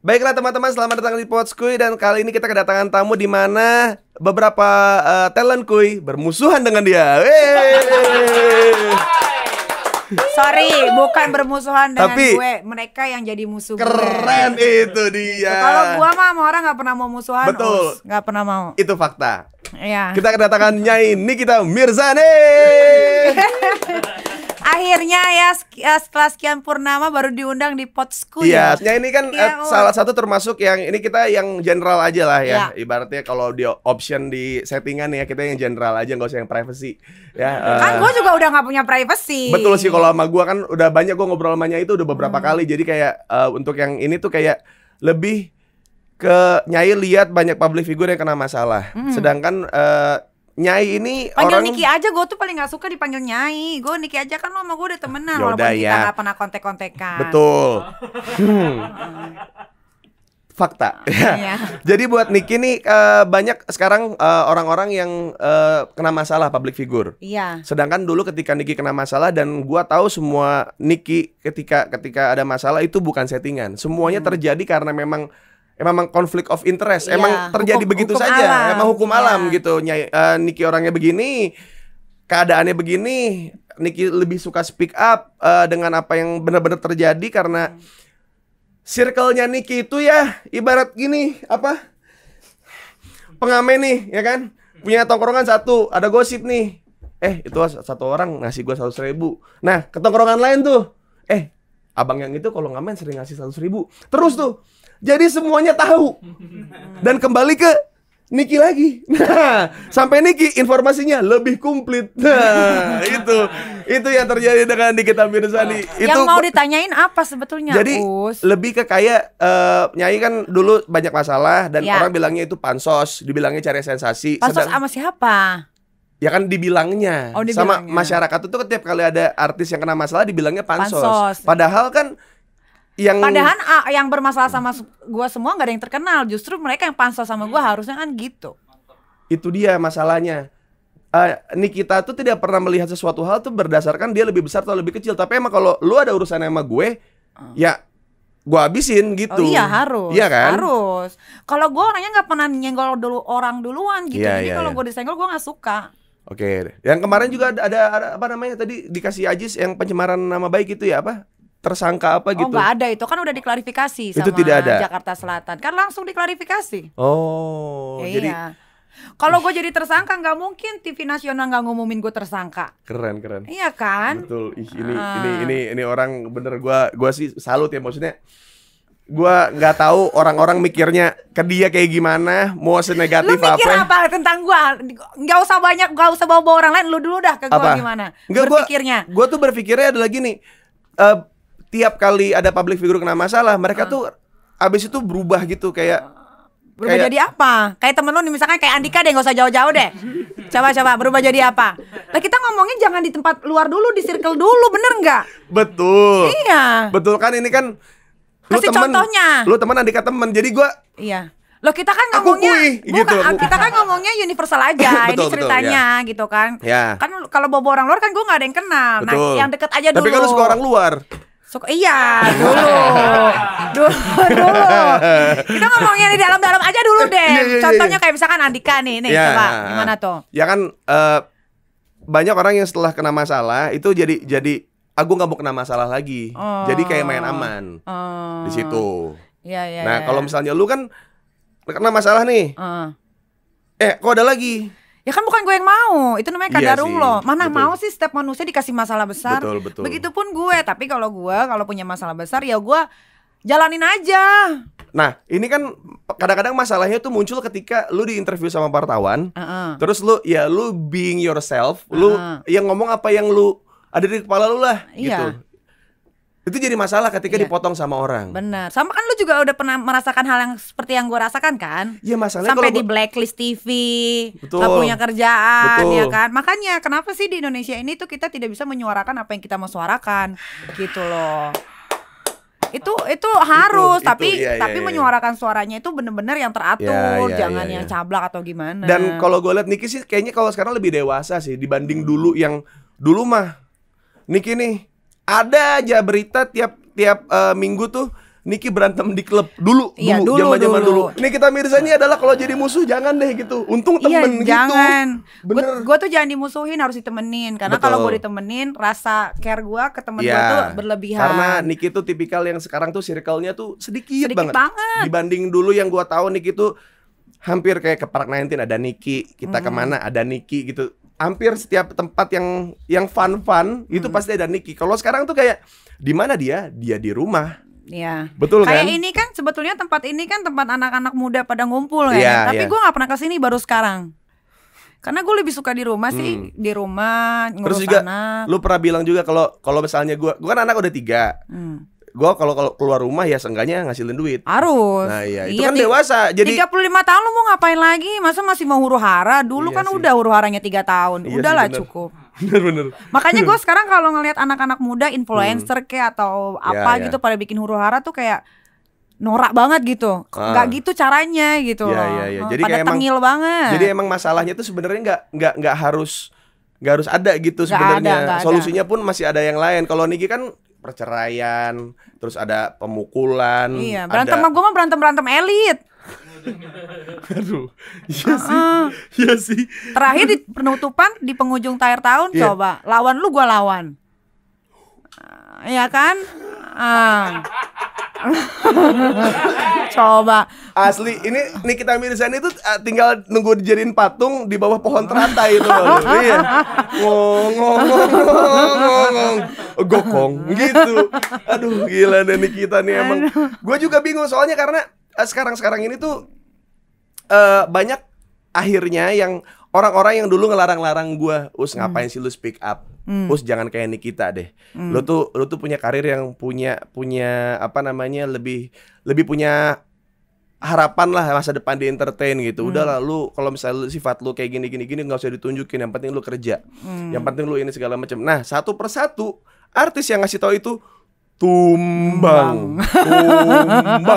Baiklah teman-teman, selamat datang di Podskuy. Dan kali ini kita kedatangan tamu di mana beberapa talent kuy bermusuhan dengan dia. Sorry, bukan bermusuhan dengan Tapi, gue. Mereka yang jadi musuh keren gue. itu dia. Kalau gue mah sama orang gak pernah mau musuhan. Betul. Gak pernah mau. Itu fakta. Iya. Kita kedatangan Nyai Nikita Mirzani. Akhirnya ya setelah sekian purnama baru diundang di Podskuy. Iya, Nyai ini kan Ya, salah satu termasuk yang ini kita yang general aja lah ya. Ya. Ibaratnya kalau di option di settingan ya kita yang general aja, nggak usah yang privacy. Ya. Kan gue juga udah gak punya privacy. Betul sih, kalau sama gue kan udah banyak gue ngobrol sama Nyai itu udah beberapa kali. Jadi kayak untuk yang ini tuh kayak lebih ke Nyai lihat banyak public figure yang kena masalah. Sedangkan Nyai ini panggil orang Niki aja, gue tuh paling gak suka dipanggil Nyai. Gue Niki aja kan lo sama gue udah temenan. Yaudah, walaupun kita ya. gak pernah kontek-kontekan. betul. Fakta. Iya. Jadi buat Niki nih banyak sekarang orang-orang yang kena masalah public figure. Iya. Sedangkan dulu ketika Niki kena masalah, dan gua tahu semua Niki ketika ada masalah itu bukan settingan. Semuanya terjadi karena memang konflik of interest. Iya, Emang terjadi begitu hukum saja. alam. Emang hukum Iya. alam gitu. Niki orangnya begini, keadaannya begini. Niki lebih suka speak up dengan apa yang benar-benar terjadi karena circle-nya Niki itu ya ibarat gini, apa? Pengamen nih, ya kan? Punya tongkrongan satu, ada gosip nih. Itu satu orang ngasih gua 100.000. Nah, ke tongkrongan lain tuh, abang yang itu kalau ngamen sering ngasih 100.000. Terus tuh, jadi semuanya tahu. Dan kembali ke Niki lagi. Nah, sampai Niki informasinya lebih komplit. Nah, itu yang terjadi dengan Nikita Mirzani. Yang mau ditanyain apa sebetulnya? Jadi lebih ke kayak Nyai kan dulu banyak masalah dan Ya. orang bilangnya itu pansos, dibilangnya cari sensasi. pansos sama siapa? Ya kan dibilangnya. Oh, Sama dibilangnya. masyarakat itu setiap kali ada artis yang kena masalah dibilangnya pansos. Pansos. Padahal kan Padahal yang bermasalah sama gue semua gak ada yang terkenal. Justru mereka yang pansos sama gue harusnya kan gitu. itu dia masalahnya. Nikita tuh tidak pernah melihat sesuatu hal tuh berdasarkan dia lebih besar atau lebih kecil. Tapi emang kalau lu ada urusan sama gue, ya gue habisin gitu. Oh iya harus. Iya kan? Harus. Kalau gue orangnya gak pernah nyenggol dulu orang duluan gitu. Iya, Jadi iya, kalau iya. gue disenggol gue gak suka. Oke. Yang kemarin juga ada apa namanya tadi dikasih Ajis yang pencemaran nama baik itu ya apa? Tersangka apa gitu? Oh gak ada, itu kan udah diklarifikasi Itu sama tidak ada? Jakarta Selatan. Kan langsung diklarifikasi. Oh, Ya, jadi iya. Kalau gue jadi tersangka nggak mungkin TV nasional nggak ngumumin gue tersangka. keren. Iya kan? Betul. Ini orang bener, gua sih salut ya, maksudnya. Gua nggak tahu orang-orang mikirnya ke dia kayak gimana, mau Lu senegatif mikir apa. apa tentang gue? Nggak usah banyak, nggak usah bawa orang lain. Lu dulu dah ke gue Apa? gimana? Enggak, Berpikirnya. Gua tuh berpikirnya adalah gini. Tiap kali ada public figure kena masalah, mereka tuh abis itu berubah gitu kayak Berubah kayak- jadi apa? Kayak temen lu nih, misalkan kayak Andika deh, nggak usah jauh-jauh deh. Coba berubah jadi apa? Nah kita ngomongin jangan di tempat luar dulu, di circle dulu, bener nggak? betul. Iya. Betul kan, ini kan lu Kasih temen, contohnya. lu teman, Andika temen. Jadi gua Iya. Loh kita kan Aku ngomongnya kui, gitu, aku. kita kan ngomongnya universal aja. Betul, Ini ceritanya gitu kan. Ya. Kan kalau bawa orang luar kan gue nggak ada yang kenal. Betul. Nah, yang deket aja dulu. Tapi kan lu suka orang luar. Iya, dulu. Kita ngomongnya di dalam-dalam aja dulu deh. Iya. Contohnya kayak misalkan Andika nih, Ya. coba gimana tuh? Ya kan banyak orang yang setelah kena masalah itu jadi aku nggak mau kena masalah lagi. Jadi kayak main aman di situ. Iya. Nah, kalau misalnya lu kan kena masalah nih. Kok ada lagi? Ya kan bukan gue yang mau, itu namanya Iya kadarullah. sih, Mana betul. mau sih setiap manusia dikasih masalah besar. Betul. Begitupun gue, tapi kalau punya masalah besar ya gue jalanin aja. Nah, ini kan kadang-kadang masalahnya tuh muncul ketika lu diinterview sama wartawan. Terus lu being yourself, lu yang ngomong apa yang lu ada di kepala lu lah Iya. gitu. Itu jadi masalah ketika Iya. dipotong sama orang. Benar. Sama kan lu juga udah pernah merasakan hal yang seperti yang gue rasakan kan? Iya, masalahnya Sampai kalau di blacklist TV, Betul. gak punya kerjaan, Betul. ya kan? Makanya kenapa sih di Indonesia ini tuh kita tidak bisa menyuarakan apa yang kita mau suarakan, gitu loh. Itu harus, Itu, tapi iya. menyuarakan suaranya itu bener-bener yang teratur, Iya, jangan iya. yang cablak atau gimana. Dan kalau gue liat Niki sih kayaknya kalau sekarang lebih dewasa sih dibanding dulu, yang dulu mah Niki nih ada aja berita tiap minggu tuh Niki berantem di klub dulu, Iya, zaman-zaman dulu. dulu. Nikita Mirzani adalah kalau jadi musuh jangan deh gitu. Untung Iya, temen gitu. jangan. Bener. Gue tuh jangan dimusuhin, harus ditemenin. Karena kalau Betul. gue ditemenin, rasa care gue ke temen gue Iya. tuh berlebihan. Karena Niki tuh tipikal yang sekarang tuh circle-nya tuh sedikit Sedikit banget. Dibanding dulu yang gua tahu Niki tuh hampir kayak ke Park 19 ada Niki, kita kemana ada Niki gitu. Hampir setiap tempat yang fun itu pasti ada Niki. Kalau sekarang tuh kayak di mana dia? Dia di rumah. Iya. Betul Kayak kan? ini kan sebetulnya tempat ini kan tempat anak-anak muda pada ngumpul kan. Iya, Tapi iya. gue nggak pernah kesini baru sekarang. Karena gue lebih suka di rumah sih, di rumah Terus ngurus juga anak. lu pernah bilang juga kalau misalnya gua kan anak udah 3. Gua kalau keluar rumah ya seenggaknya ngasilin duit. Harus. Nah, iya, itu kan dewasa. Jadi 35 tahun lu mau ngapain lagi? Masa masih mau huru-hara? Dulu Iya kan sih. udah huru-haranya 3 tahun. Iya Udahlah sih, bener. cukup. bener. Makanya gue sekarang kalau ngelihat anak-anak muda influencer kayak atau apa Iya, gitu pada bikin huru-hara tuh kayak norak banget gitu. Nggak gitu caranya gitu Iya, loh. iya, iya. Jadi Pada kayak emang- tengil banget. Jadi emang masalahnya tuh sebenarnya nggak harus ada gitu Nggak sebenarnya. ada. Solusinya pun masih ada yang lain. Kalau Niki kan perceraian, terus ada pemukulan. Iya, berantem sama gue mah berantem elit. Aduh, iya sih, iya sih. Terakhir di penutupan di penghujung akhir tahun Iya. coba lawan lu gua lawan. Iya kan? Coba. Asli, ini Nikita Mirzani itu tinggal nunggu dijadiin patung di bawah pohon teratai itu loh. Iya. Ngomong. Gokong gitu. Aduh, gila deh Nikita nih emang. Gue juga bingung soalnya karena sekarang ini tuh banyak akhirnya yang orang-orang yang dulu ngelarang-larang gue, ngapain sih lu speak up? Jangan kayak Nikita deh. Lu tuh punya karir yang punya apa namanya lebih punya harapan lah masa depan di entertain gitu. Udah lah lu kalau misalnya lu, sifat lu kayak gini nggak usah ditunjukin. Yang penting lu kerja. Yang penting lu ini segala macam. Nah, satu persatu artis yang ngasih tahu itu tumbang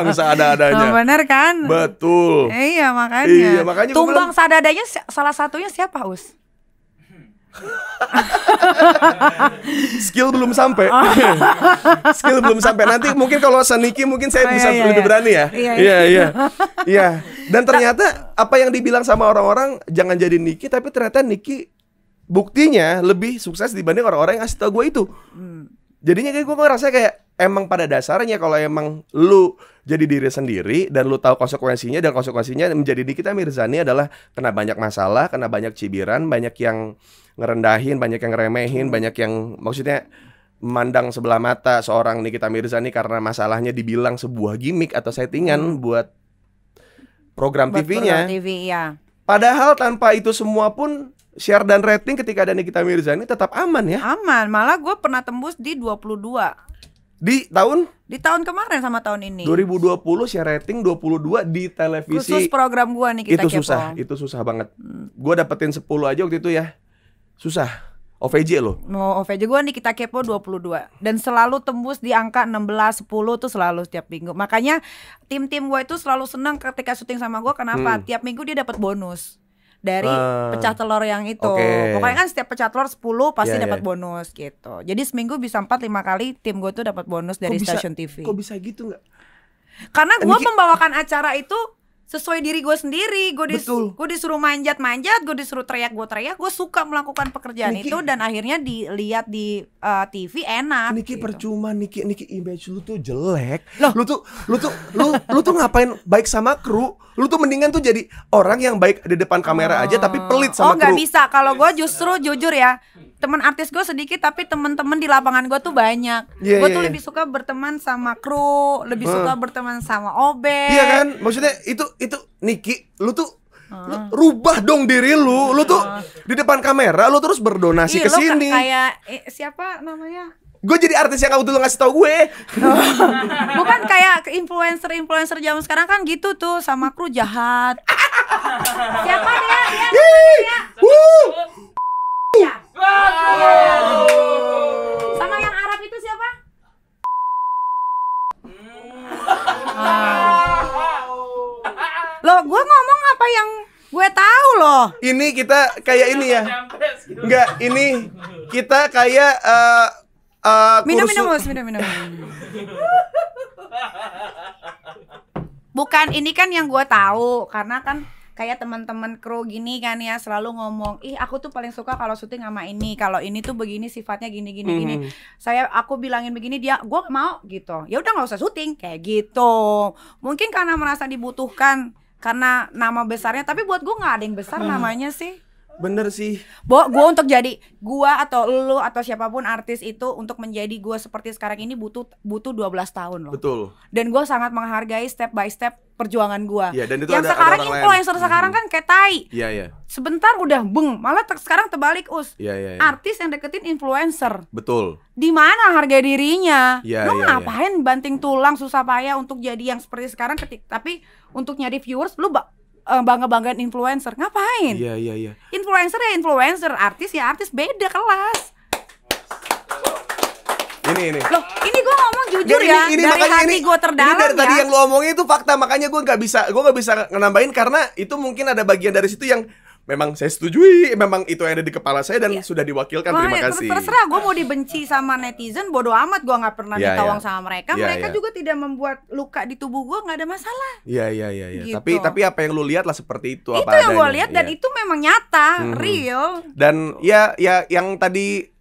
seadanya. Nah, bener kan? Betul. Iya makanya. Iya, makanya gua Tumbang bilang- sadadanya salah satunya siapa, Us? Skill belum sampai. Skill belum sampai. Nanti mungkin kalau Saniki mungkin saya Oh, bisa iya, lebih iya. berani ya. Iya. Iya. Dan ternyata apa yang dibilang sama orang-orang jangan jadi Niki, tapi ternyata Niki buktinya lebih sukses dibanding orang-orang yang ngasih tau gue itu. Jadinya kayak gue ngerasa kayak emang pada dasarnya kalau emang lu jadi diri sendiri dan lu tahu konsekuensinya, dan konsekuensinya menjadi Nikita Mirzani adalah kena banyak masalah, kena banyak cibiran, banyak yang ngerendahin, banyak yang ngeremehin, banyak yang maksudnya memandang sebelah mata seorang Nikita Mirzani karena masalahnya dibilang sebuah gimmick atau settingan buat program Buat TV-nya. program TV, ya. Padahal tanpa itu semua pun share dan rating ketika ada Nikita Mirzani tetap aman ya. Aman, malah gue pernah tembus di 22 Di tahun di tahun kemarin sama tahun ini. 2020 share rating 22 di televisi. Khusus program gue nih kita Itu kepo. itu susah banget. Gua dapetin 10 aja waktu itu ya. Susah. OVJ loh. Mau OVJ gue nih kita kepo 22 dan selalu tembus di angka 16 10 tuh selalu setiap minggu. Makanya tim-tim gue itu selalu senang ketika syuting sama gue. Kenapa? Tiap minggu dia dapat bonus dari pecah telur yang itu. Oke. Pokoknya kan setiap pecah telur 10 pasti Iya, dapat iya. bonus gitu. Jadi seminggu bisa 4-5 kali tim gue tuh dapat bonus dari stasiun TV. Kok bisa gitu nggak? Karena gue Niki- membawakan acara itu sesuai diri gue sendiri. Betul. Gue disuruh manjat-manjat, gue disuruh teriak, gue suka melakukan pekerjaan Niki- itu dan akhirnya dilihat di TV enak. Niki gitu. percuma, Niki image lu tuh jelek. Lu tuh ngapain baik sama kru? Lu tuh mendingan tuh jadi orang yang baik di depan kamera aja tapi pelit sama nggak kru. bisa. Kalau gue justru jujur ya, teman artis gue sedikit tapi teman-teman di lapangan gue tuh banyak. Iya, Gue iya, tuh iya. lebih suka berteman sama kru, lebih suka berteman sama OB. Iya kan? Maksudnya itu Niki, lu tuh lu rubah dong diri lu. Lu tuh di depan kamera lu terus berdonasi Ih, ke lo sini. kayak siapa namanya? Gue jadi artis yang waktu dulu ngasih tau gue. Bukan kayak influencer zaman sekarang kan gitu tuh sama kru jahat. Siapa dia? Wuh. Sama yang Arab itu siapa? Loh, gue ngomong apa yang gue tahu loh. Ini kita kayak ini ya. Enggak, ini kita kayak Minum, kursus- minum. Bukan, ini kan yang gue tahu karena kan kayak teman-teman kru gini kan ya selalu ngomong, ih aku tuh paling suka kalau syuting sama ini, kalau ini tuh begini sifatnya gini. Aku bilangin begini, dia gue mau gitu, ya udah nggak usah syuting kayak gitu. Mungkin karena merasa dibutuhkan karena nama besarnya, tapi buat gue nggak ada yang besar namanya sih. Bener sih. Gue untuk jadi gue atau lu atau siapapun artis itu untuk menjadi gue seperti sekarang ini butuh 12 tahun loh. Betul. Dan gue sangat menghargai step by step perjuangan gue. Ya, dan itu yang ada sekarang orang influencer lain. sekarang kan kayak tai. Iya. Sebentar udah malah sekarang terbalik Iya. Artis yang deketin influencer. Betul. Di mana harga dirinya? Lu Iya. ngapain banting tulang susah payah untuk jadi yang seperti sekarang tapi untuk nyari viewers lu bangga-banggain influencer. Ngapain? Iya. Influencer ya influencer, artis ya artis, beda kelas. Ini. Loh, ini gue ngomong jujur ya, ini dari hati gue terdalam ini dari ya. tadi yang lo omongin itu fakta, makanya gue nggak bisa nambahin karena itu mungkin ada bagian dari situ yang memang saya setujui, memang itu yang ada di kepala saya dan sudah diwakilkan. Terima kasih. Terserah gue mau dibenci sama netizen, bodo amat, gue nggak pernah ditawang sama mereka. Mereka juga tidak membuat luka di tubuh gue, nggak ada masalah. Iya. Gitu. Tapi apa yang lu lihat lah seperti itu. Itu apa yang gue adanya. lihat dan itu memang nyata, real. Dan ya yang tadi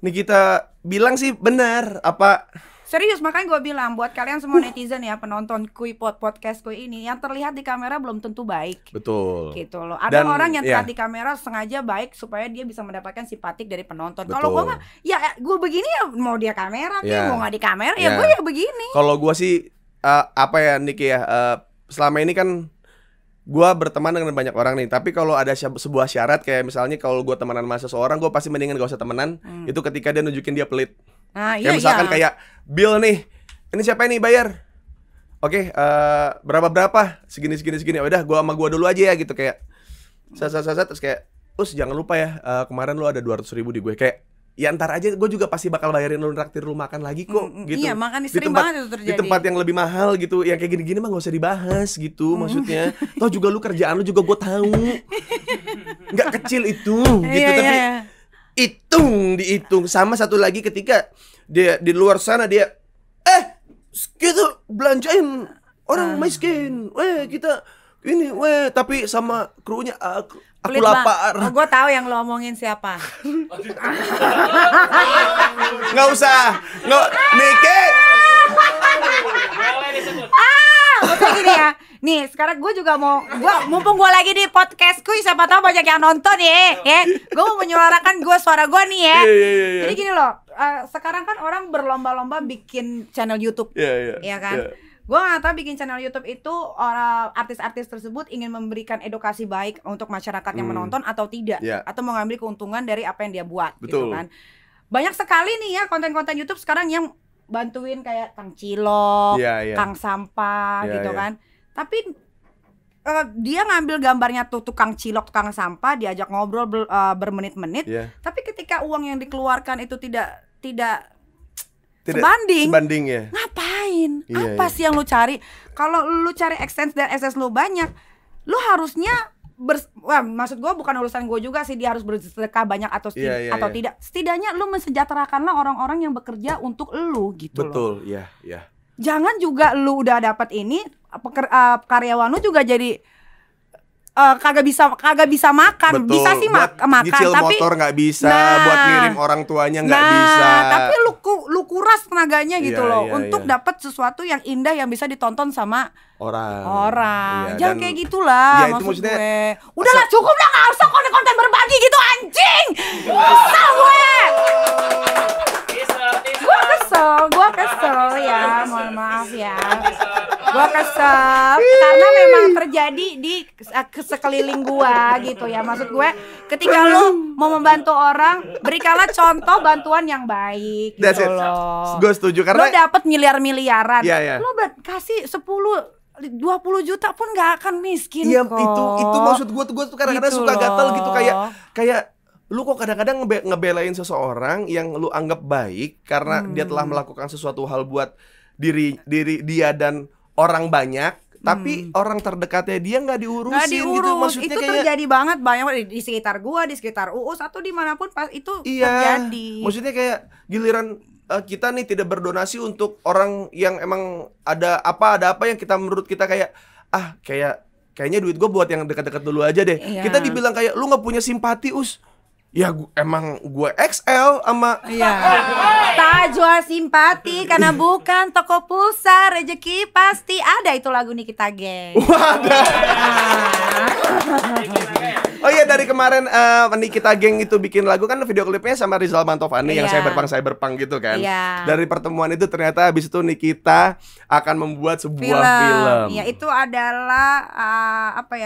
Nikita bilang sih benar. Apa serius, makanya gue bilang buat kalian semua netizen ya, penonton podcast Kui ini, yang terlihat di kamera belum tentu baik. Betul. Gitu loh. Ada Dan, orang yang terlihat di kamera sengaja baik supaya dia bisa mendapatkan simpatik dari penonton. Kalau gue mah ya gue begini ya, mau dia kamera mau nggak di kamera ya gue ya begini. Kalau gue sih apa ya Niki ya, selama ini kan gue berteman dengan banyak orang nih, tapi kalau ada sebuah syarat kayak misalnya kalau gue temenan sama seseorang, gue pasti mendingan gak usah temenan. Itu ketika dia nunjukin dia pelit. Nah, kayak misalkan kayak bill nih, ini siapa ini bayar? Oke, berapa segini. Udah gua sama gua dulu aja ya gitu, kayak terus kayak jangan lupa ya, kemarin lu ada 200.000 di gue, kayak ya ntar aja gue juga pasti bakal bayarin lu, traktir lu makan lagi kok gitu. Iya, makan sering banget itu terjadi. Di tempat yang lebih mahal gitu, yang kayak gini-gini mah gak usah dibahas gitu. Maksudnya toh juga lu kerjaan lu juga gue tahu nggak kecil itu gitu. Tapi dihitung. Sama satu lagi ketika dia di luar sana dia gitu belanjain orang miskin, kita ini tapi sama krunya aku lapar. Oh, gue tahu yang lo omongin siapa. Nggak usah, Niki. Maksudnya gini ya. Nih, sekarang gue juga mumpung gue lagi di podcastku, siapa tahu banyak yang nonton ya. Gue mau menyuarakan suara gue nih ya. Jadi gini loh, sekarang kan orang berlomba-lomba bikin channel YouTube. Iya kan? Gue nggak tahu bikin channel YouTube itu orang artis-artis tersebut ingin memberikan edukasi baik untuk masyarakat yang menonton atau tidak, atau mengambil keuntungan dari apa yang dia buat. Gitu kan. Banyak sekali nih ya konten-konten YouTube sekarang yang bantuin kayak Kang Cilok, Kang Sampah gitu kan. Tapi dia ngambil gambarnya tuh tukang cilok, tukang sampah, diajak ngobrol bermenit-menit. Tapi ketika uang yang dikeluarkan itu tidak sebanding ya. Ngapain? Apa sih yang lu cari? Kalau lu cari AdSense dan AdSense lu banyak, lu harusnya maksud gue bukan urusan gue juga sih dia harus bersedekah banyak atau tidak. Setidaknya lu mensejahterakanlah orang-orang yang bekerja untuk lu gitu. Betul, iya. Jangan juga lu udah dapat ini karyawan lu juga jadi kagak bisa makan. Betul. Bisa sih makan nyicil tapi motor nggak bisa, buat ngirim orang tuanya nggak bisa. Tapi lu kuras tenaganya gitu loh untuk dapat sesuatu yang indah yang bisa ditonton sama orang. Jangan kayak gitulah maksud gue. Udahlah cukup lah, nggak usah konten-konten berbagi gitu anjing. Kesel gue. Gue kesel ya, mohon maaf ya. Gue kesel karena memang terjadi di sekeliling gue gitu ya. Maksud gue ketika lu mau membantu orang, berikanlah contoh bantuan yang baik gitu loh. Gue setuju karena lu dapat miliar-miliaran, lu kasih 10-20 juta pun gak akan miskin kok. Itu maksud gue tuh kadang-kadang gitu suka gatel gitu, kayak lu kok kadang-kadang ngebelain seseorang yang lu anggap baik karena dia telah melakukan sesuatu hal buat diri dia dan orang banyak, tapi orang terdekatnya dia nggak diurusin gitu. Maksudnya itu terjadi banget banyak di sekitar gua, di sekitar Uus atau dimanapun pas itu terjadi. Maksudnya kayak giliran kita nih tidak berdonasi untuk orang yang emang ada apa yang kita menurut kita kayak kayaknya duit gue buat yang dekat-dekat dulu aja deh. Kita dibilang kayak lu nggak punya simpati ya emang gue XL sama tak jual simpati karena bukan toko pulsa, rezeki pasti ada, itu lagu Nikita Geng. Oh iya, dari kemarin Nikita Geng itu bikin lagu kan, video klipnya sama Rizal Mantovani yang cyberpunk gitu kan. Dari pertemuan itu ternyata habis itu Nikita akan membuat sebuah film. Ya itu adalah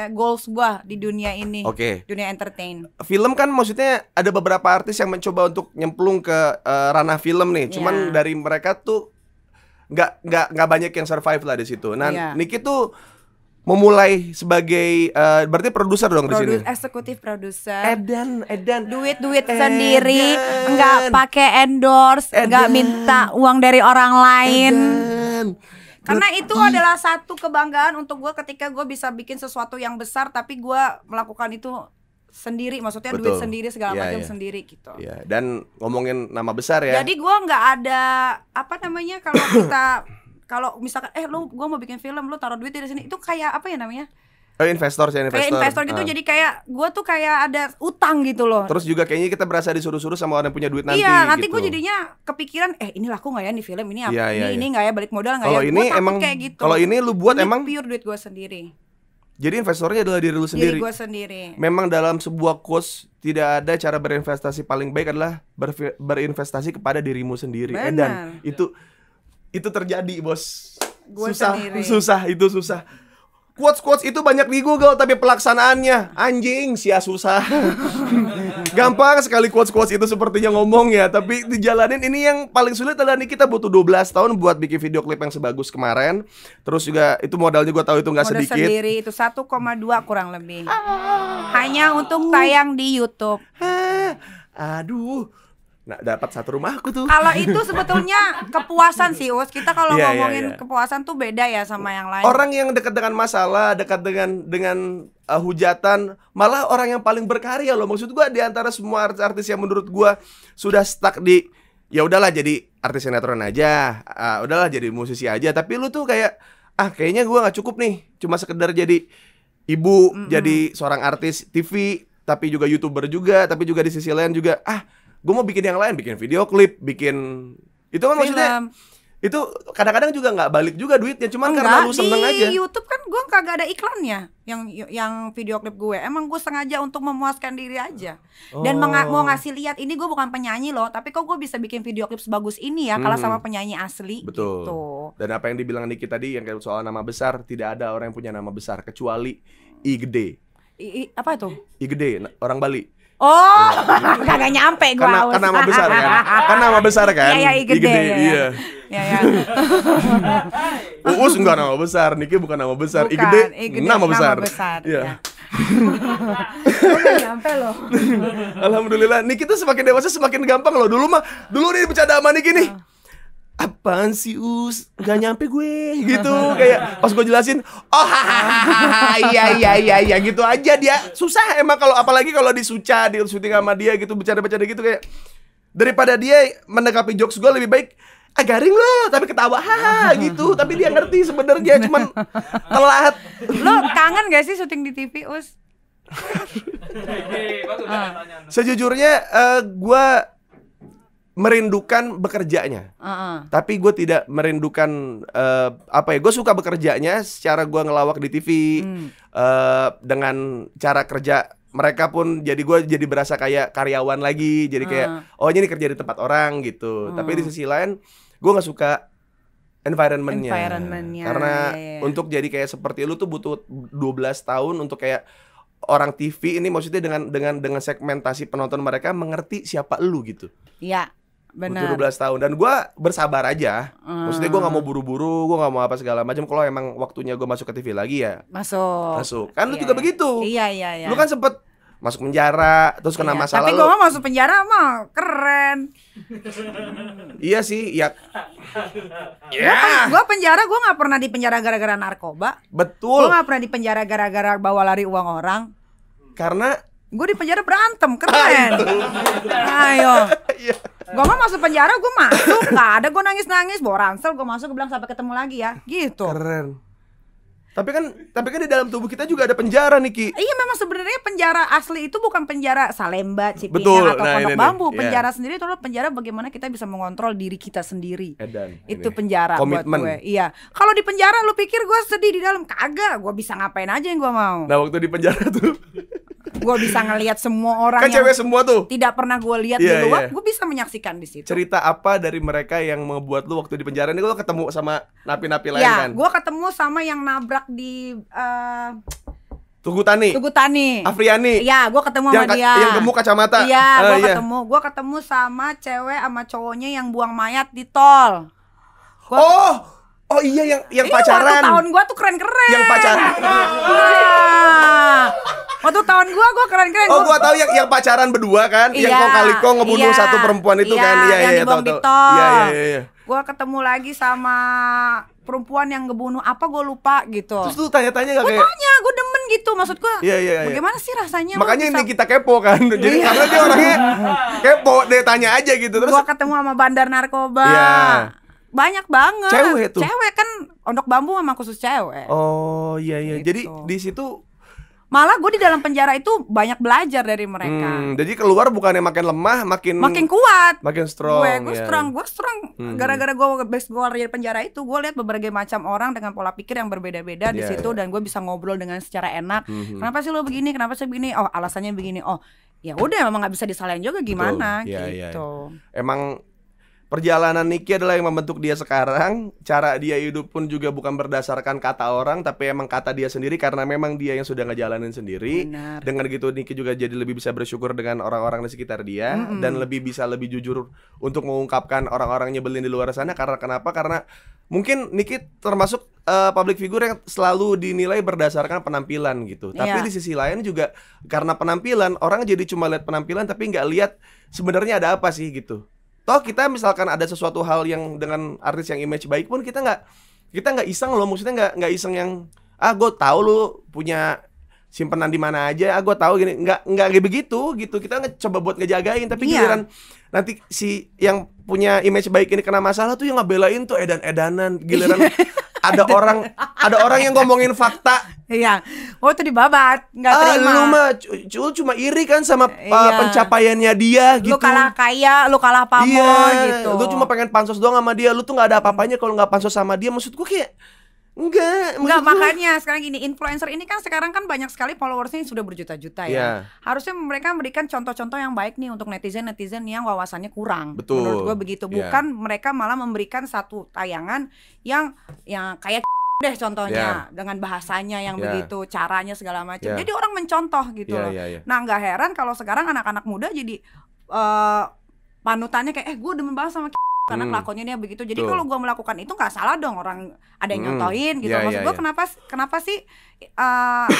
goals gua di dunia ini. Dunia entertain. Film kan maksudnya ada beberapa artis yang mencoba untuk nyemplung ke ranah film nih. Cuman dari mereka tuh nggak banyak yang survive lah di situ. Nah, Niki tuh memulai sebagai berarti produser dong di sini. Eksekutif produser. Edan. Duit sendiri, nggak pakai endorse, nggak minta uang dari orang lain. Karena itu adalah satu kebanggaan untuk gue ketika gue bisa bikin sesuatu yang besar, tapi gue melakukan itu sendiri, maksudnya duit sendiri segala macam sendiri gitu. Iya, dan ngomongin nama besar ya. Jadi gue nggak ada kalau misalkan gue mau bikin film, lu taruh duit di sini, itu kayak apa ya namanya? Investor. Kayak investor gitu. Jadi kayak gue tuh kayak ada utang gitu loh. Terus juga kayaknya kita berasa disuruh-suruh sama orang yang punya duit nanti. Iya, nanti gitu. gue jadinya kepikiran ini laku nggak ya di film ini, ini nggak ya balik modal nggak ya? Kalau ini emang kayak gitu. Kalau ini lu buat emang pure duit gue sendiri. Jadi investornya adalah diri lu sendiri. Diri gue sendiri. Memang dalam sebuah quotes, tidak ada cara berinvestasi paling baik adalah berinvestasi kepada dirimu sendiri. Dan itu terjadi, bos. Gua susah. Quotes itu banyak di Google, tapi pelaksanaannya anjing susah. Gampang sekali quotes itu sepertinya ngomong ya, tapi dijalanin ini yang paling sulit adalah nih, kita butuh 12 tahun buat bikin video klip yang sebagus kemarin. Terus juga itu modalnya gue tahu itu nggak sedikit. Modal sendiri itu 1,2 kurang lebih. Hanya untuk tayang di YouTube. Aduh. Nah, dapat satu rumahku tuh. Kalau itu sebetulnya kepuasan sih, Us. Kita kalau ngomongin kepuasan tuh beda ya sama yang lain. Orang yang dekat dengan masalah, dekat dengan hujatan, malah orang yang paling berkarya loh. Maksud gua di antara semua artis yang menurut gua sudah stuck di ya udahlah jadi artis sinetron aja, udahlah jadi musisi aja. Tapi lu tuh kayak kayaknya gua nggak cukup nih, cuma sekedar jadi ibu, jadi seorang artis TV, tapi juga YouTuber juga, tapi juga di sisi lain juga gue mau bikin yang lain, bikin video klip, bikin itu kan maksudnya itu kadang-kadang juga nggak balik juga duitnya, cuman karena lu seneng aja. Di YouTube kan gue kagak ada iklannya, yang video klip gue. Emang gue sengaja untuk memuaskan diri aja. Dan mau ngasih lihat ini gue bukan penyanyi loh, tapi kok gue bisa bikin video klip sebagus ini ya kalau sama penyanyi asli. Betul. Gitu. Dan apa yang dibilang Niki tadi yang kayak soal nama besar, tidak ada orang yang punya nama besar kecuali I Gede. Apa itu? I Gede, orang Bali. Kagak nyampe gua. Kan nama besar kan? Kan nama besar kan? Iya, I Gede. Iya. Uus enggak nama besar, Niki bukan nama besar. I Gede nama besar. Iya. Gak nyampe loh. Alhamdulillah, Niki tuh semakin dewasa semakin gampang loh. Dulu nih bercanda sama Niki nih. Apaan sih Us? Gak nyampe gue gitu. Kayak pas gue jelasin, iya gitu aja dia. Susah emang kalau apalagi kalau di syuting sama dia gitu, bercanda-bercanda gitu kayak daripada dia menanggapi jokes gue lebih baik garing loh, tapi ketawa gitu. Tapi dia ngerti sebenarnya, cuman telat. Lo kangen gak sih syuting di TV, Us? Sejujurnya gue merindukan bekerjanya, tapi gue tidak merindukan gue suka bekerjanya secara gue ngelawak di TV, dengan cara kerja mereka pun jadi gue jadi berasa kayak karyawan lagi, jadi kayak ini kerja di tempat orang gitu. Tapi di sisi lain gue nggak suka environmentnya. Karena untuk jadi kayak seperti lu tuh butuh 12 tahun untuk kayak orang TV ini, maksudnya dengan segmentasi penonton mereka mengerti siapa lu gitu. Iya. Benar. 12 tahun dan gue bersabar aja. Maksudnya gue nggak mau buru-buru, gue nggak mau apa segala macam. Kalau emang waktunya gue masuk ke TV lagi ya masuk. Kan lu juga begitu. Iya. Lu kan sempet masuk penjara, terus kena masalah. Tapi gue mah masuk penjara mah keren. Iya sih, ya. Gue penjara, gue nggak pernah di penjara gara-gara narkoba. Betul. Gue nggak pernah di penjara gara-gara bawa lari uang orang. Karena gue di penjara berantem, keren. Ayo. Gua mah masuk penjara, gua masuk, nggak ada gua nangis bawa ransel, gua masuk, gua bilang sampai ketemu lagi ya, gitu. Keren. Tapi kan di dalam tubuh kita juga ada penjara nih, Ki. Iya, memang sebenarnya penjara asli itu bukan penjara Salemba, Cipinang Betul, atau nah Pondok ini Bambu. nih, Penjara sendiri itu adalah penjara bagaimana kita bisa mengontrol diri kita sendiri. Edan, Itu ini. penjara Komitmen. buat gue. Iya. Kalau di penjara lu pikir gue sedih di dalam? Kagak, gue bisa ngapain aja yang gue mau. Nah, waktu di penjara tuh Gue bisa ngelihat semua orang kan yang cewek semua tuh. tidak pernah gue lihat Iya, di luar, iya. gue bisa menyaksikan di situ. Cerita apa dari mereka yang membuat lu waktu di penjara ini lu ketemu sama napi-napi lain Ya, kan? gue ketemu sama yang nabrak di Tugu Tani. Tugu Tani. Afriani. Iya, gue ketemu sama dia. Yang gemuk kacamata. Iya, Ah, gue ketemu sama cewek sama cowoknya yang buang mayat di tol. Oh iya yang Ini pacaran. waktu tahun gue tuh keren-keren. Yang pacaran. Waktu tahun gue keren-keren. Oh, gua tahu yang pacaran berdua kan, yang kong kali kong ngebunuh satu perempuan itu kan. Iya, yang dibuang di tol. Iya. Gue ketemu lagi sama perempuan yang ngebunuh apa gue lupa gitu. Terus lu tanya-tanya gak Gue kayak tanya, gue demen gitu. Maksud gue, Iya. bagaimana sih rasanya? Makanya lu ini bisa... kita kepo kan. Jadi karena dia orangnya kepo, dia tanya aja gitu. Terus Gue ketemu sama bandar narkoba. Iya. Banyak banget. Cewek tuh. Cewek kan Pondok Bambu memang khusus cewek. oh iya. Gitu. Jadi di situ Malah gue di dalam penjara itu banyak belajar dari mereka. jadi keluar bukannya makin lemah, makin kuat. makin strong. Gue ya. strong. Gara-gara gue keluar dari penjara itu, gue lihat berbagai macam orang dengan pola pikir yang berbeda-beda di Iya, situ, iya. dan gue bisa ngobrol dengan secara enak. Kenapa sih lo begini? Kenapa sih begini? Oh, alasannya begini. Oh, ya udah, memang nggak bisa disalahin juga gimana Betul. Iya, gitu. Emang perjalanan Niki adalah yang membentuk dia sekarang. Cara dia hidup pun juga bukan berdasarkan kata orang, tapi emang kata dia sendiri karena memang dia yang sudah ngejalanin sendiri. Benar. Dengan gitu Niki juga jadi lebih bisa bersyukur dengan orang-orang di sekitar dia dan lebih jujur untuk mengungkapkan orang-orang nyebelin di luar sana. Karena kenapa? Karena mungkin Niki termasuk public figure yang selalu dinilai berdasarkan penampilan gitu. Tapi Iya. di sisi lain juga karena penampilan, orang jadi cuma lihat penampilan tapi nggak lihat sebenarnya ada apa sih gitu. Toh kita misalkan ada sesuatu hal yang dengan artis yang image baik pun kita nggak iseng loh, maksudnya nggak iseng yang gue tahu lu punya simpenan di mana aja, gue tahu gini, nggak kayak begitu gitu. Kita coba buat ngejagain, tapi Iya. giliran nanti si yang punya image baik ini kena masalah tuh yang ngebelain tuh edan-edanan, giliran ada orang yang ngomongin fakta. Iya. Oh, itu dibabat, nggak terima. Lu mah cuma iri kan sama Iya. pencapaiannya dia gitu. Lu kalah kaya, lu kalah pamor gitu. Lu cuma pengen pansos doang sama dia. Lu tuh nggak ada apa-apanya kalau nggak pansos sama dia. Maksud gue kayak enggak, makanya sekarang gini, influencer ini kan sekarang kan banyak sekali followersnya yang sudah berjuta-juta ya. Iya. Harusnya mereka memberikan contoh-contoh yang baik nih untuk netizen-netizen yang wawasannya kurang. Betul. Menurut gue begitu. Iya. Bukan mereka malah memberikan satu tayangan yang kayak deh contohnya dengan bahasanya yang Iya. begitu, caranya segala macam. Iya. Jadi orang mencontoh gitu Iya, loh. iya. Nah, nggak heran kalau sekarang anak-anak muda jadi panutannya kayak gue demen banget sama karena kelakuannya dia begitu. Jadi Betul. kalau gue melakukan itu nggak salah dong, orang ada yang nyontohin gitu. Iya, Maksud iya, gue iya. kenapa sih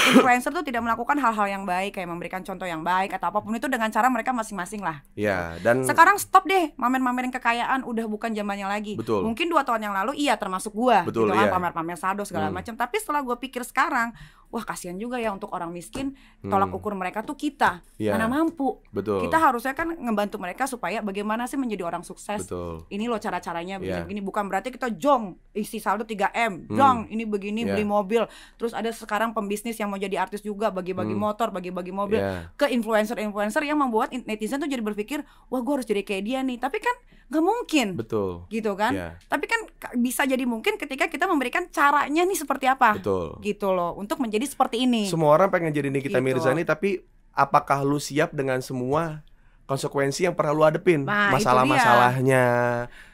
influencer tuh tidak melakukan hal-hal yang baik, kayak memberikan contoh yang baik atau apapun itu dengan cara mereka masing-masing lah. Ya, dan Sekarang stop deh mamer-mamerin kekayaan, udah bukan zamannya lagi. Betul. Mungkin 2 tahun yang lalu iya termasuk gua Betul, gitu kan, iya. pamer-pamer saldo segala macam. Tapi setelah gua pikir sekarang, wah kasihan juga ya untuk orang miskin, tolak ukur mereka tuh kita, Iya. mana mampu. Betul. Kita harusnya kan ngebantu mereka supaya bagaimana sih menjadi orang sukses. Betul. Ini loh cara-caranya Iya. begini, bukan berarti kita jong isi saldo 3M, jong ini begini Iya. beli mobil. Terus ada sekarang pembisnis yang mau jadi artis juga, bagi-bagi motor, bagi-bagi mobil Iya. ke influencer-influencer yang membuat netizen tuh jadi berpikir, wah gue harus jadi kayak dia nih. Tapi kan nggak mungkin, Betul. gitu kan? Iya. Tapi kan bisa jadi mungkin ketika kita memberikan caranya nih seperti apa, Betul. gitu loh, untuk menjadi seperti ini. Semua orang pengen jadi Nikita Gitu. Mirzani, tapi apakah lu siap dengan semua konsekuensi yang pernah lu hadepin? Nah, itu Masalah-masalahnya.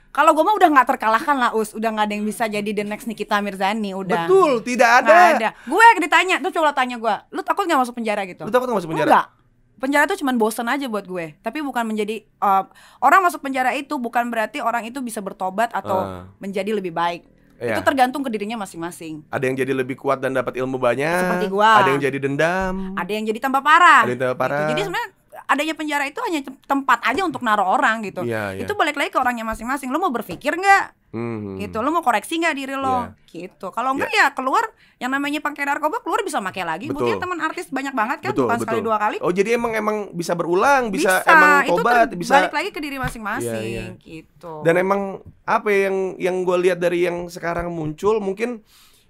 Kalau gue mah udah nggak terkalahkan lah, udah nggak ada yang bisa jadi the next Nikita Mirzani, udah. Betul, tidak Nggak ada. ada. Gue ditanya, tuh coba tanya gue, lu takut nggak masuk penjara gitu? Lu takut nggak masuk penjara? Enggak. Penjara tuh cuman bosen aja buat gue. Tapi bukan menjadi orang masuk penjara itu bukan berarti orang itu bisa bertobat atau menjadi lebih baik. Iya. Itu tergantung ke dirinya masing-masing. Ada yang jadi lebih kuat dan dapat ilmu banyak. Seperti gua. Ada yang jadi dendam. Ada yang jadi tambah parah. Ada yang tambah parah. Gitu. Jadi sebenarnya adanya penjara itu hanya tempat aja untuk naruh orang gitu. Itu balik lagi ke orangnya masing-masing. Lo mau berpikir nggak? Gitu, lo mau koreksi nggak diri lo? Gitu. Kalau enggak ya keluar yang namanya pakai narkoba, keluar bisa pakai lagi. Buktinya teman artis banyak banget kan, bukan sekali 2 kali. Oh jadi emang bisa berulang, bisa emang tobat, bisa balik lagi ke diri masing-masing gitu. Dan emang apa ya yang gue lihat dari yang sekarang muncul, mungkin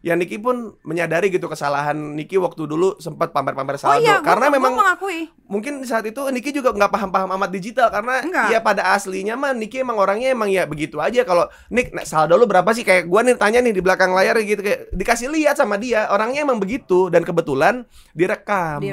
ya Niki pun menyadari gitu kesalahan Niki waktu dulu sempat pamer-pamer saldo. Karena memang mengakui. Mungkin saat itu Niki juga nggak paham-paham amat digital karena ya pada aslinya mah Niki emang orangnya emang ya begitu aja. Kalau Nik saldo lu berapa sih, kayak gua nih tanya nih di belakang layar gitu, kayak dikasih lihat sama dia, orangnya emang begitu, dan kebetulan direkam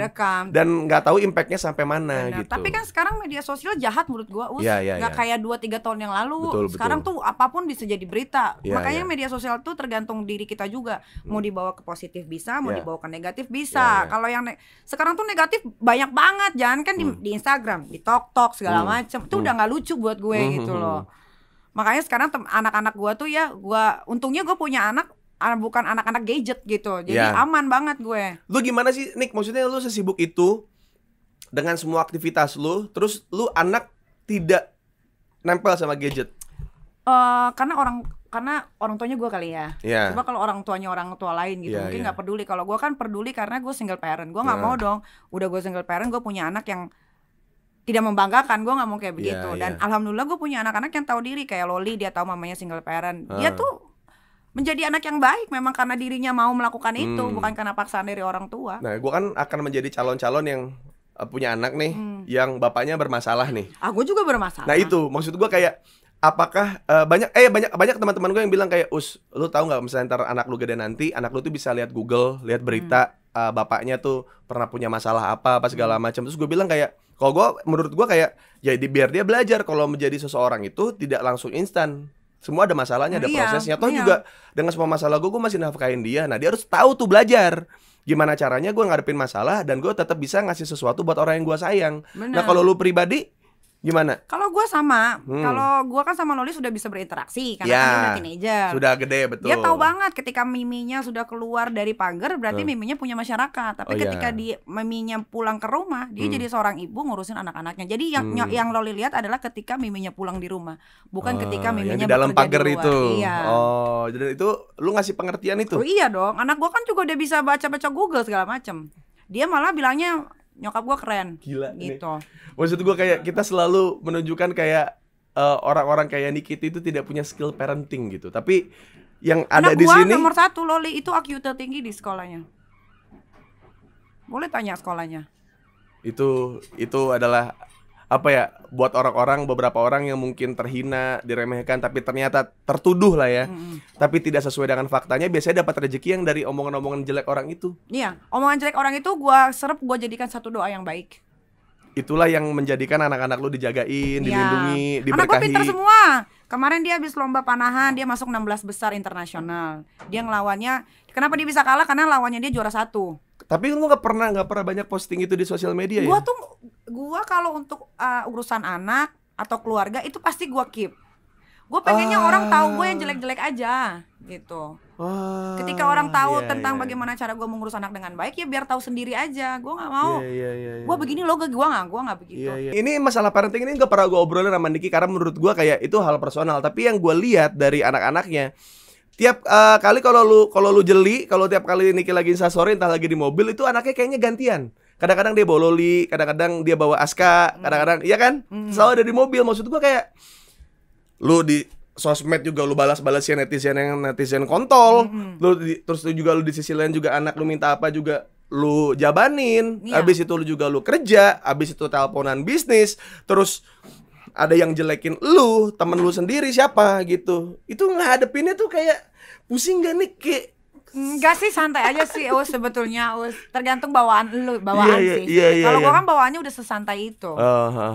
dan nggak tahu impactnya sampai mana. Gitu. Tapi kan sekarang media sosial jahat menurut gua, nggak kayak 2-3 tahun yang lalu. Sekarang tuh apapun bisa jadi berita. Makanya media sosial tuh tergantung diri kita juga. Mau dibawa ke positif bisa, mau dibawa ke negatif bisa. Kalau yang sekarang tuh negatif banyak banget, jangan kan di Instagram, di TikTok segala macam. Itu udah nggak lucu buat gue gitu loh. Makanya sekarang anak-anak gue tuh ya, untungnya gue punya anak bukan anak-anak gadget gitu, jadi aman banget gue. Lu gimana sih, Nick? Maksudnya lu sesibuk itu dengan semua aktivitas lu, terus lu anak tidak nempel sama gadget? Karena orang tuanya gue kali ya. Coba kalau orang tuanya orang tua lain gitu, mungkin nggak peduli. Kalau gue kan peduli karena gue single parent. Gue nggak mau dong. Udah gue single parent, gue punya anak yang tidak membanggakan. Gue nggak mau kayak begitu. Dan alhamdulillah gue punya anak-anak yang tahu diri, kayak Loli, dia tahu mamanya single parent. Dia tuh menjadi anak yang baik memang karena dirinya mau melakukan itu, bukan karena paksaan dari orang tua. Nah, gue kan akan menjadi calon-calon yang punya anak nih, yang bapaknya bermasalah nih. Gue juga bermasalah. Nah itu maksud gue kayak, apakah banyak teman-teman gue yang bilang kayak, lu tahu nggak, misalnya ntar anak lu gede nanti, anak lu tuh bisa lihat Google, lihat berita, bapaknya tuh pernah punya masalah apa segala macam. Terus gue bilang kayak, kalau menurut gue kayak, ya biar dia belajar kalau menjadi seseorang itu tidak langsung instan. Semua ada masalahnya, ada prosesnya. Toh juga dengan semua masalah gue masih nafkahin dia. Nah dia harus tahu tuh belajar gimana caranya gue ngadepin masalah dan gue tetap bisa ngasih sesuatu buat orang yang gue sayang. Nah kalau lu pribadi gimana? Kalau gue sama, kalau gue kan sama Loli sudah bisa berinteraksi karena dia udah teenager. Sudah gede, betul. Dia tahu banget ketika miminya sudah keluar dari pagar, berarti miminya punya masyarakat. Tapi ketika miminya pulang ke rumah, dia jadi seorang ibu ngurusin anak-anaknya. Jadi yang Loli lihat adalah ketika miminya pulang di rumah, bukan ketika miminya yang di dalam pagar itu. Iya. Oh, jadi itu lu ngasih pengertian itu? Oh iya dong, anak gue kan juga udah bisa baca-baca Google segala macam. Dia malah bilangnya nyokap gue keren. Gila gitu. Maksud gue kayak kita selalu menunjukkan kayak orang-orang kayak Nikita itu tidak punya skill parenting gitu. Tapi yang ada di sini, nomor 1 Loli itu IQ tertinggi di sekolahnya. Boleh tanya sekolahnya. Itu adalah apa ya, buat orang-orang, beberapa orang yang mungkin terhina, diremehkan, tapi ternyata tertuduh lah ya, tapi tidak sesuai dengan faktanya, biasanya dapat rezeki yang dari omongan-omongan jelek orang itu. Iya, omongan jelek orang itu gue jadikan satu doa yang baik. Itulah yang menjadikan anak-anak lu dijagain, dilindungi, diberkahi. Anak gue pintar semua. Kemarin dia habis lomba panahan, dia masuk 16 besar internasional. Dia ngelawannya, kenapa dia bisa kalah? Karena lawannya dia juara 1. Tapi lu nggak pernah banyak posting itu di sosial media ya? Gua kalau untuk urusan anak atau keluarga itu pasti gua keep. Gue pengennya orang tahu gue yang jelek-jelek aja gitu. Ketika orang tahu tentang bagaimana cara gue mengurus anak dengan baik, ya biar tahu sendiri aja. Gue nggak mau. Gue begini loh, gue nggak begitu. Ini masalah parenting ini nggak pernah gue obrolin sama Niki karena menurut gue kayak itu hal personal. Tapi yang gue lihat dari anak-anaknya, tiap kali kalau lu jeli, kalau tiap kali Niki lagi instastory, entah lagi di mobil, itu anaknya kayaknya gantian. Kadang-kadang dia bawa Loli, kadang-kadang dia bawa Aska, kadang-kadang iya kan? Selalu ada di mobil. Maksud gue kayak, lu di sosmed juga lu balas-balasin netizen kontol. Terus juga lu di sisi lain juga anak lu minta apa juga lu jabanin. Habis itu lu juga lu kerja, habis itu teleponan bisnis, terus ada yang jelekin lu, temen lu sendiri siapa gitu. Itu ngadepinnya tuh kayak pusing gak nih, kayak enggak sih, santai aja sih sebetulnya tergantung bawaan sih. Kalau gua kan bawaannya udah sesantai itu.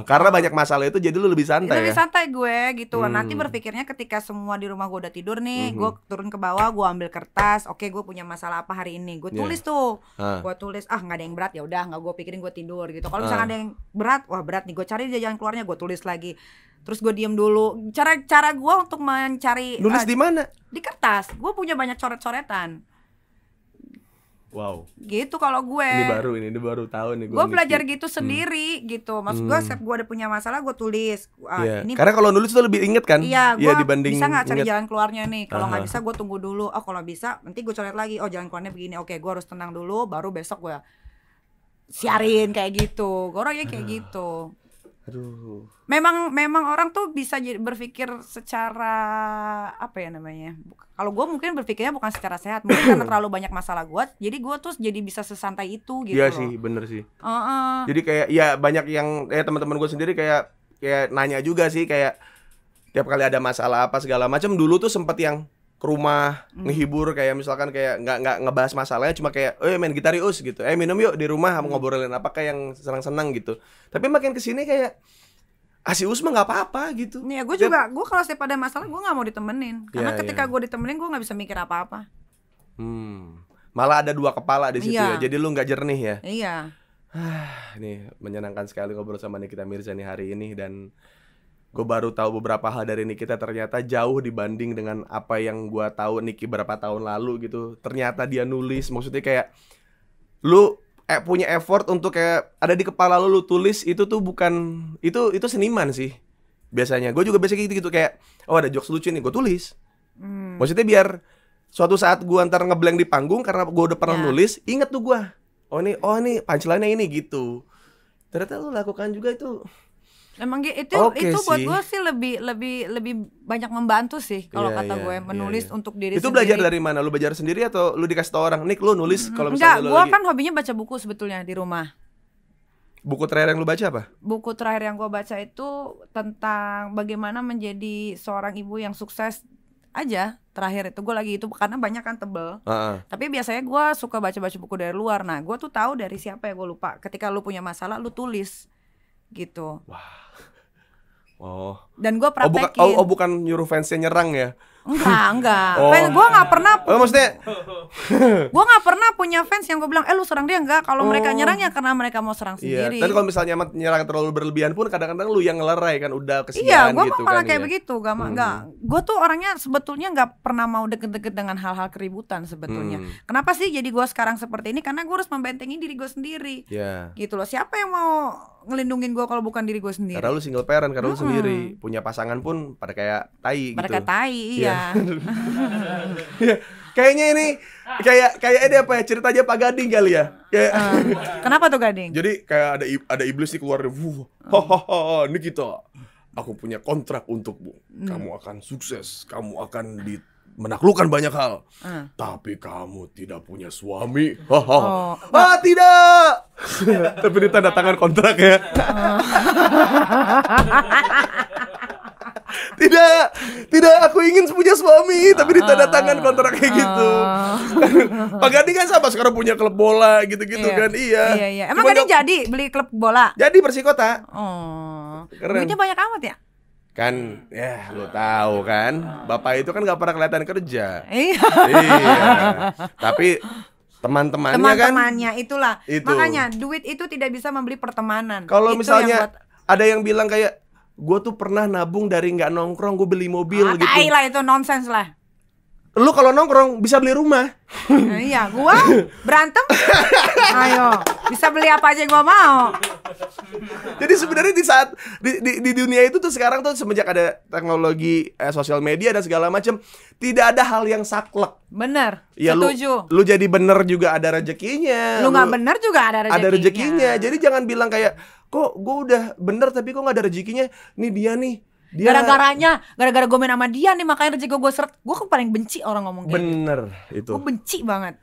Karena banyak masalah itu jadi lu lebih santai. Lebih santai gue gitu. Nanti berpikirnya ketika semua di rumah gua udah tidur nih, gua turun ke bawah, gua ambil kertas, oke gua punya masalah apa hari ini, gua tulis tuh. Gua tulis, nggak ada yang berat, ya udah nggak gua pikirin, gua tidur gitu. Kalau misalnya ada yang berat, wah berat nih, gua cari jalan keluarnya, gua tulis lagi. Terus gue diem dulu. Cara gue untuk mencari, nulis di mana? Di kertas. Gue punya banyak coret-coretan. Wow. Gitu kalau gue. Ini baru tahu nih gue belajar gitu sendiri gitu. Maksud gue setiap gue ada punya masalah gue tulis. Ini Karena kalau nulis tuh lebih inget kan? iya, gue dibanding bisa nggak cari inget. jalan keluarnya nih. Kalau nggak bisa gue tunggu dulu. Oh kalau bisa nanti gue coret lagi. Oh jalan keluarnya begini. Oke gue harus tenang dulu. Baru besok gue siarin kayak gitu. Gue orangnya kayak gitu. Aduh. Memang orang tuh bisa berpikir secara apa ya namanya? Kalau gue mungkin berpikirnya bukan secara sehat, mungkin karena terlalu banyak masalah gue, jadi gue tuh jadi bisa sesantai itu gitu Iya loh. sih, bener sih. Jadi kayak ya banyak yang teman-teman gue sendiri kayak nanya juga sih, kayak tiap kali ada masalah apa segala macam. Dulu tuh sempet yang ke rumah ngehibur, kayak misalkan kayak nggak ngebahas masalahnya, cuma kayak main gitar yuk gitu, minum yuk di rumah, ngobrolin apa kayak yang senang-senang gitu. Tapi makin kesini kayak si Us mah nggak apa-apa gitu. Nih gue juga, gue kalau setiap ada masalah gue nggak mau ditemenin, karena ketika gue ditemenin gue nggak bisa mikir apa-apa. Malah ada dua kepala di situ ya, jadi lu nggak jernih ya. Iya. Ini menyenangkan sekali ngobrol sama Nikita Mirza nih hari ini, dan gue baru tahu beberapa hal dari Nikita, ternyata jauh dibanding dengan apa yang gue tahu Niki berapa tahun lalu gitu. Ternyata dia nulis, maksudnya kayak lu punya effort untuk kayak ada di kepala lu tulis, itu tuh bukan itu seniman sih biasanya. Gue juga biasanya gitu kayak ada jokes lucu nih gue tulis. Maksudnya biar suatu saat gue ntar ngeblank di panggung karena gue udah pernah nulis, inget tuh gue oh ini punchline-nya ini gitu. Ternyata lu lakukan juga itu. Emang itu buat gue sih lebih banyak membantu sih kalau kata gue menulis untuk diri itu sendiri. Belajar dari mana? Lu belajar sendiri atau lu dikasih tau orang? Nik lu nulis kalau misalnya lu gue lagi. Kan hobinya baca buku sebetulnya di rumah. Buku terakhir yang lu baca apa? Buku terakhir yang gue baca itu tentang bagaimana menjadi seorang ibu yang sukses aja. Terakhir itu gue lagi itu karena banyak kan tebel. Tapi biasanya gue suka baca-baca buku dari luar. Nah gue tuh tahu dari siapa ya gue lupa. Ketika lu punya masalah lu tulis gitu. Wah. Dan gue praktekin. Bukan nyuruh fansnya nyerang ya? Enggak. Fans gue nggak pernah. Maksudnya? Gue nggak pernah punya fans yang gue bilang, lu serang dia enggak. Kalau mereka nyerang ya karena mereka mau serang sendiri. Tapi kalau misalnya nyerang terlalu berlebihan pun kadang-kadang lu yang ngelerai kan, udah kesian gitu. Iya, gue malah kayak begitu. Gue tuh orangnya sebetulnya nggak pernah mau deket-deket dengan hal-hal keributan sebetulnya. Kenapa sih jadi gue sekarang seperti ini? Karena gue harus membentengi diri gue sendiri. Gitu loh. Siapa yang mau ngelindungin gue kalau bukan diri gue sendiri? Karena lu single parent, karena lu sendiri. Punya pasangan pun pada kayak tai gitu. Pada kayak tai, iya. Kayaknya ini kayak ini apa ya, cerita aja Pak Gading kali ya. Kenapa tuh Gading? Jadi kayak ada iblis nih keluar, Nikita, aku punya kontrak untukmu. Kamu akan sukses, kamu akan menaklukkan banyak hal. Tapi kamu tidak punya suami. Tidak. Tapi ini tanda tangan kontrak ya. Tidak, aku ingin punya suami, tapi ditanda tangan kontrak kayak gitu. Pak Gadi kan sama sekarang punya klub bola gitu-gitu kan. Iya. Emang Gadi jadi beli klub bola? Jadi Persikota. Duitnya banyak amat ya? Kan ya lu tahu kan, bapak itu kan gak pernah kelihatan kerja. Iya. Tapi teman-temannya itulah. Makanya duit itu tidak bisa membeli pertemanan. Kalau misalnya ada yang bilang kayak gue tuh pernah nabung dari nggak nongkrong, gue beli mobil gitu. Lah itu nonsens lah. Lu kalau nongkrong bisa beli rumah. Iya, gua berantem. Ayo, bisa beli apa aja yang gua mau. Jadi sebenarnya di saat di dunia itu tuh sekarang tuh semenjak ada teknologi sosial media dan segala macam, tidak ada hal yang saklek. Bener, ya, setuju. Lu jadi bener juga ada rezekinya. Lu nggak bener juga ada rezekinya. Ada rezekinya. Jadi jangan bilang kayak, kok gue udah bener tapi kok nggak ada rezekinya. Nih dia nih. Gara-gara gue main sama dia nih makanya rezeki gue seret. Gue kan paling benci orang ngomong kayak bener gitu. Gue benci banget.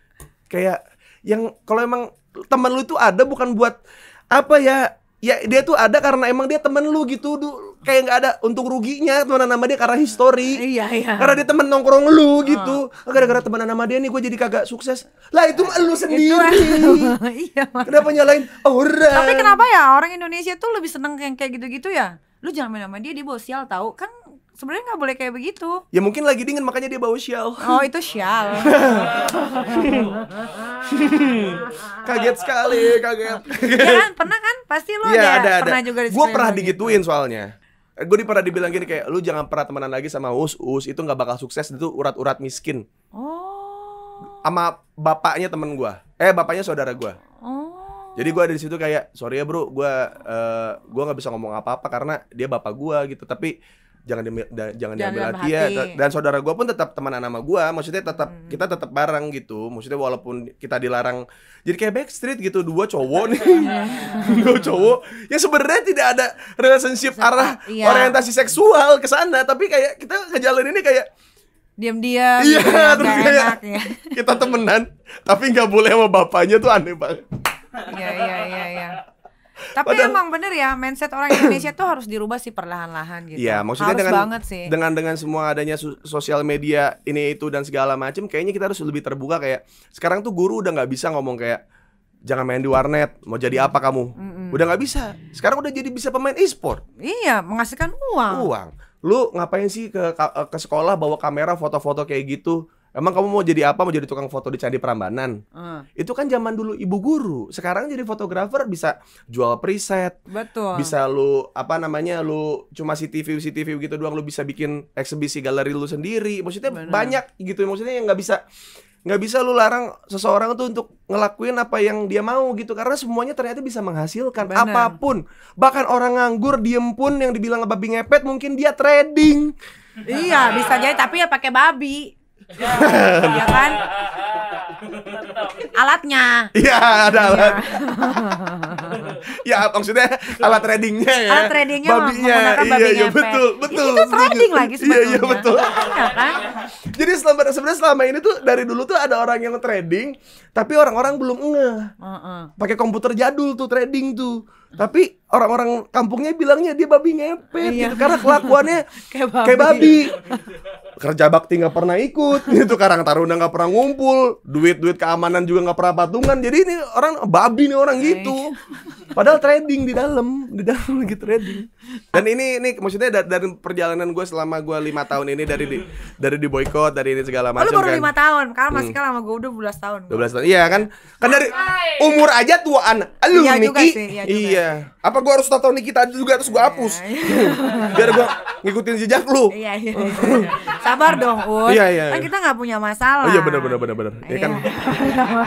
Kayak yang kalau emang teman lu itu ada bukan buat apa ya dia tuh ada karena emang dia temen lu gitu. Kayak nggak ada untung ruginya temenan sama dia karena history. Iya. Karena dia temen nongkrong lu gitu. Gara-gara temenan sama dia nih gue jadi kagak sukses. Lah itu lu sendiri. Iya. Kenapa nyalain orang? Tapi kenapa ya orang Indonesia tuh lebih seneng yang kayak gitu-gitu ya? Lu jangan main sama dia bawa sial tahu kan, sebenarnya nggak boleh kayak begitu. Ya mungkin lagi dingin makanya dia bawa sial. Oh itu sial. Kaget sekali. Ya kan pernah kan pasti lu ada. Pernah juga. Gue pernah digituin soalnya. Gue pernah dibilang gini kayak, lu jangan pernah temenan lagi sama Us itu nggak bakal sukses, itu urat-urat miskin. sama bapaknya temen gue, bapaknya saudara gue. Jadi gue ada di situ kayak sorry ya bro, gue nggak bisa ngomong apa-apa karena dia bapak gue gitu. Tapi jangan diambil hati ya. Dan saudara gue pun tetap temenan sama gue. Maksudnya tetap kita tetap bareng gitu. Maksudnya walaupun kita dilarang, jadi kayak Backstreet gitu, dua cowok nih, dua cowok. Ya sebenarnya tidak ada relationship arah orientasi seksual ke sana, tapi kayak kita ngejalanin ini kayak diam-diam. Iya, terus kayak enak, ya. kita temenan, tapi nggak boleh sama bapaknya tuh aneh banget. Iya. Tapi emang bener ya, mindset orang Indonesia tuh harus dirubah sih perlahan-lahan gitu. Iya, maksudnya harus dengan banget sih. dengan semua adanya sosial media ini itu dan segala macam, kayaknya kita harus lebih terbuka. Kayak sekarang tuh guru udah nggak bisa ngomong kayak jangan main di warnet, mau jadi apa kamu? Udah nggak bisa. Sekarang udah jadi bisa pemain e-sport. Iya, menghasilkan uang. Lu ngapain sih ke sekolah bawa kamera foto-foto kayak gitu? Emang kamu mau jadi apa? Mau jadi tukang foto di Candi Prambanan? Itu kan zaman dulu ibu guru. Sekarang jadi fotografer bisa jual preset. Betul. Bisa lu lu cuma CCTV gitu doang, lu bisa bikin eksibisi galeri lu sendiri. Maksudnya banyak gitu. Maksudnya yang nggak bisa lu larang seseorang tuh untuk ngelakuin apa yang dia mau gitu, karena semuanya ternyata bisa menghasilkan apapun. Bahkan orang nganggur diem pun yang dibilang babi ngepet mungkin dia trading. Iya, bisa jadi, tapi ya pakai babi. Ya kan? Alatnya. Iya, ada alat. Ya, maksudnya alat tradingnya ya. Alat tradingnya babinya. Iya, betul. Itu trading lagi sebetulnya. Iya, betul. Ya kan? Jadi sebenarnya selama ini tuh dari dulu tuh ada orang yang trading, tapi orang-orang belum ngeh. Pakai komputer jadul tuh trading tuh. Tapi orang-orang kampungnya bilangnya dia babi ngepet gitu, karena kelakuannya kayak babi. Kerja bakti nggak pernah ikut, itu Karang Taruna nggak pernah ngumpul, duit keamanan juga nggak pernah patungan. Jadi ini orang babi nih orang gitu. Padahal trading di dalam lagi trading. Dan ini maksudnya dari perjalanan gue selama gue 5 tahun ini, dari di boykot, dari ini segala macam. Lu baru kan 5 tahun, karena masih kalah sama gue udah 12 tahun. 12 tahun. Iya kan dari umur aja tuaan. Lu iya Niki. Juga sih, iya juga. Iya. Apa gua harus tahu Nikita juga terus gua hapus? Biar gua ngikutin jejak lu. Iya. Sabar dong, Ud. Iya. Kan kita nggak punya masalah. Oh iya benar. Ya kan.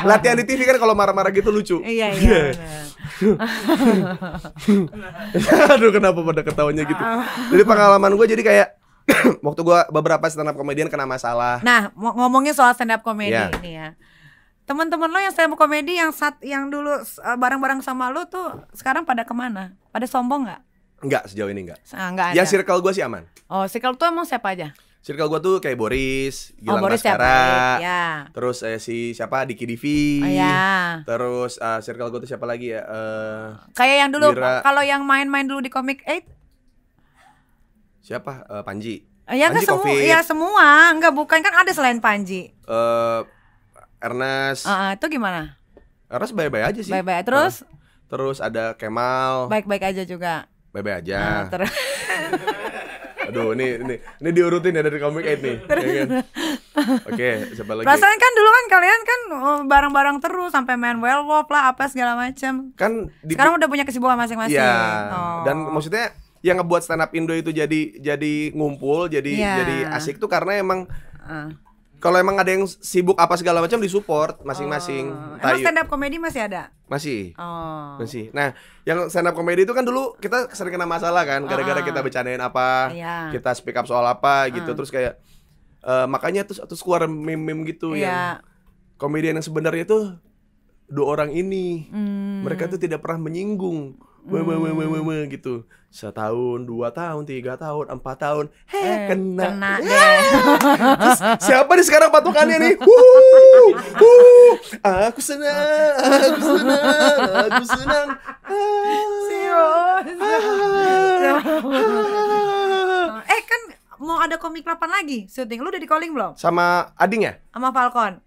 Latihan di TV kan kalau marah-marah gitu lucu. Iya. Aduh, kenapa pada ketawanya gitu? Jadi pengalaman gua jadi kayak waktu gua beberapa stand up comedian kena masalah. Nah, ngomongin soal stand up comedy ini ya. Teman-teman lo yang stand up comedy yang dulu bareng-bareng sama lo tuh sekarang pada kemana? Pada sombong nggak? Enggak, sejauh ini enggak. Enggak ada. Yang circle gue sih aman. Oh, circle tuh emang siapa aja? Circle gue tuh kayak Boris, Gilang Boris Baskara, ya. Terus si siapa Diki Divi, ya. Terus circle gue tuh siapa lagi ya? Kayak yang dulu, kalau yang main-main dulu di Comic 8 siapa? Panji. Ya kan semua, ya semua, enggak bukan kan ada selain Panji. Ernest. Itu gimana? Ernest baik-baik aja sih. Baik-baik. Terus? Terus ada Kemal. Baik-baik aja juga. Baik-baik aja. Aduh, ini diurutin ya dari Comic 8 nih. Ya kan? Oke, siapa lagi? Perasaan kan dulu kan kalian kan bareng-bareng terus sampai main werewolf lah apa segala macam. Kan sekarang udah punya kesibukan masing-masing. Iya. Dan maksudnya yang ngebuat stand up Indo itu jadi ngumpul, jadi asik tuh karena emang kalau emang ada yang sibuk apa segala macam disupport masing-masing. Emang stand up comedy masih ada? Masih. Masih. Nah, yang stand up comedy itu kan dulu kita sering kena masalah kan, gara-gara kita bercandain apa, kita speak up soal apa gitu, terus kayak makanya terus keluar meme-meme gitu yang komedian yang sebenarnya itu dua orang ini. Mereka tuh tidak pernah menyinggung. Gitu. 1 tahun, 2 tahun, 3 tahun, 4 tahun. Kena deh. Terus siapa nih sekarang patokannya nih? Aku senang. Kan mau ada Komik 8 lagi syuting. Lu udah di calling belum? Sama Ading ya? Sama Falcon.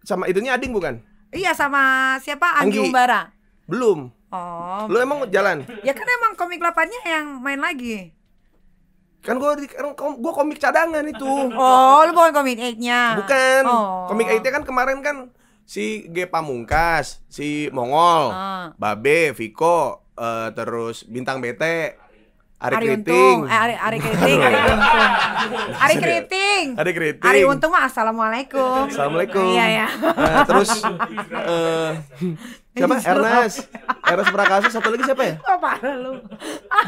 Sama itunya Ading bukan? Iya, sama siapa? Anggi Umbara. Belum. Oh. Lu emang jalan? Ya kan emang Komik 8-nya yang main lagi. Kan gua komik cadangan itu. Oh, lu bukan Komik 8-nya. Bukan. Komik 8-nya kan kemarin kan si G Pamungkas, si Mongol, Babe, Viko, terus Bintang BT. Ari Untung, Ari Keriting, Ari Untung. Ari Keriting. Ari Keriting. Ari Untung mah assalamualaikum. Assalamualaikum. Iya. Terus siapa? Ernest Prakasa. Satu lagi siapa ya? Oh, parah lu.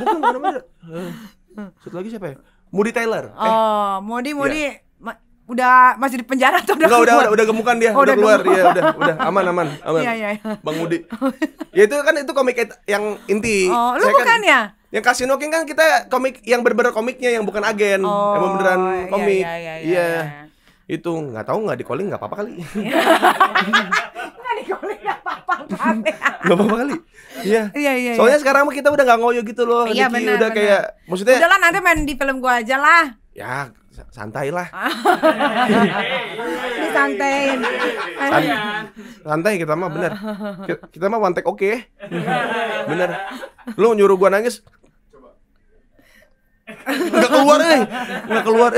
Bukan beda. Satu lagi siapa ya? Moody Taylor. Oh, Modi udah masih di penjara atau udah keluar? Udah gemukan dia, udah keluar. Iya, udah aman. Iya. Bang Moody. Ya itu kan komik yang inti. Oh, lu bukan ya? Yang Casino King kan kita komik yang bener-bener komiknya yang bukan agen, yang beneran komik. Iya. Itu nggak tahu nggak di calling nggak apa-apa kali. Nggak di calling nggak apa-apa kan? Nggak apa-apa kali. Iya. Soalnya sekarang kita udah nggak ngoyo gitu loh. Iya benar. Udah kayak maksudnya. Udahlah nanti main di film gua aja lah. Ya santai lah. Disantain. Santai kita mah bener. Kita mah one take oke. Bener. Lu nyuruh gua nangis. Nggak keluar.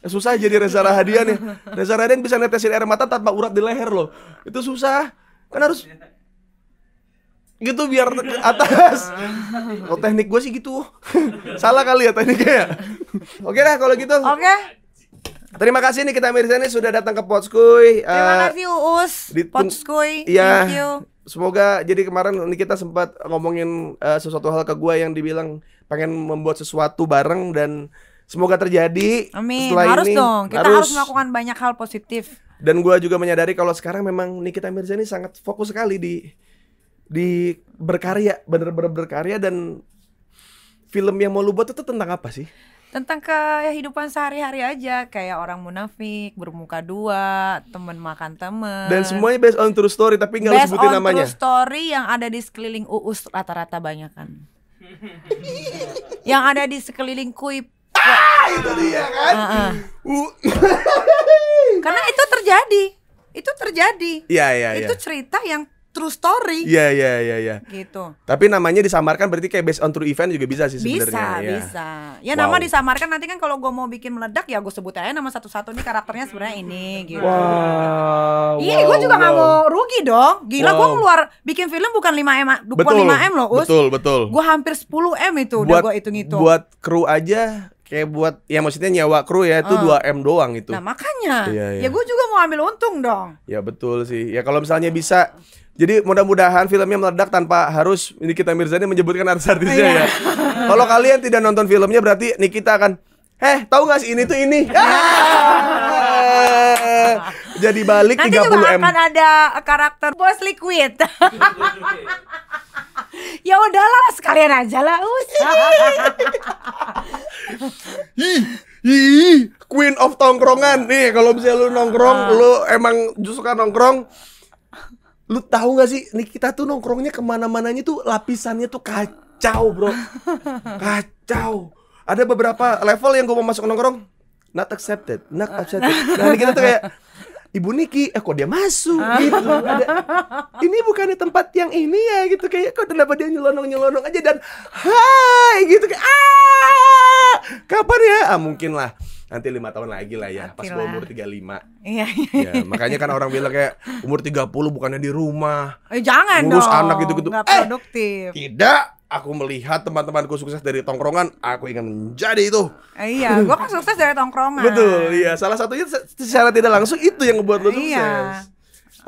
Susah jadi Reza Rahadian ya. Reza Rahadian bisa netesin air mata tanpa urat di leher loh. Itu susah. Kan harus gitu biar ke atas. Oh, teknik gue sih gitu. Salah kali ya tekniknya ya. Oke dah kalau gitu. Oke. Terima kasih nih kita Mirzani sudah datang ke Potskuy. Terima kasih Uus. Potskuy. Iya. Thank you. Semoga jadi kemarin kita sempat ngomongin sesuatu hal ke gue yang dibilang pengen membuat sesuatu bareng dan semoga terjadi. Amin. Setelah harus ini, dong. Kita harus melakukan banyak hal positif. Dan gue juga menyadari kalau sekarang memang Nikita Mirzani sangat fokus sekali di berkarya, bener-bener berkarya. Dan film yang mau lu buat itu tentang apa sih? Tentang kehidupan sehari-hari aja, kayak orang munafik, bermuka dua, temen makan temen. Dan semuanya based on true story, tapi nggak lu sebutin namanya. Based on true story yang ada di sekeliling Uus rata-rata banyak kan. Yang ada di sekeliling Kuip. Itu dia kan. Karena itu terjadi. Iya. Itu cerita yang true story. Iya. Gitu. Tapi namanya disamarkan berarti kayak based on true event juga bisa sih sebenarnya. Bisa. Ya nama disamarkan nanti kan kalau gue mau bikin meledak ya gue sebut aja nama satu-satu nih karakternya sebenarnya ini gitu. Iya, gue juga nggak mau rugi dong. Gila, gue keluar bikin film bukan 5M, bukan 5M loh, Us. Betul. Gue hampir 10M itu udah gue hitung-hitung. Buat kru aja kayak buat ya maksudnya nyewa kru ya itu 2M doang itu. Nah, makanya. Iya. Ya gue juga mau ambil untung dong. Ya betul sih. Ya kalau misalnya bisa. Jadi mudah-mudahan filmnya meledak tanpa harus Nikita Mirzani menyebutkan artis-artisnya ya. Kalau kalian tidak nonton filmnya berarti Nikita akan tahu gak sih ini tuh ini. Jadi balik 30M. Nanti juga akan ada karakter Bos Liquid. Ya udahlah sekalian aja lah Queen of tongkrongan. Nih kalau misalnya lu nongkrong, lu emang suka nongkrong. Lu tahu gak sih, Nikita tuh nongkrongnya kemana-mananya tuh lapisannya tuh kacau bro. Kacau. Ada beberapa level yang gue mau masuk nongkrong not accepted. Nah Nikita tuh kayak Ibu Niki, kok dia masuk gitu. Ini bukannya tempat yang ini ya gitu. Kayak kok kenapa dia nyelonong aja dan hai gitu kayak kapan ya? Mungkin lah nanti 5 tahun lagi lah ya, pas gue umur 35. Iya. Ya, makanya kan orang bilang kayak umur 30 bukannya di rumah. Jangan ngurus dong. Anak gitu-gitu. Gak produktif. Tidak, aku melihat teman-temanku sukses dari tongkrongan, aku ingin menjadi itu. Iya, gue kan sukses dari tongkrongan. Betul, iya. Salah satunya secara tidak langsung itu yang ngebuat lo sukses. Iya.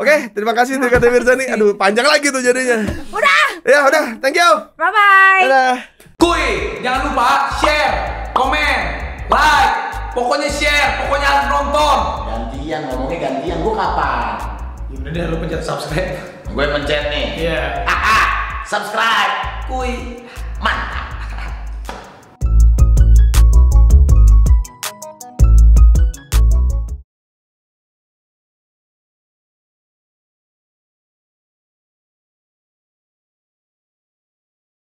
Oke, terima kasih Nikita Mirzani. Aduh, panjang lagi tuh jadinya. Udah, thank you. Bye-bye. Dadah. Kuy, jangan lupa share, komen, like, pokoknya share, pokoknya harus nonton. Gantian, gua kapan? Udah deh, lu pencet subscribe. Gue pencet nih. Iya. Subscribe. Kuy. Man.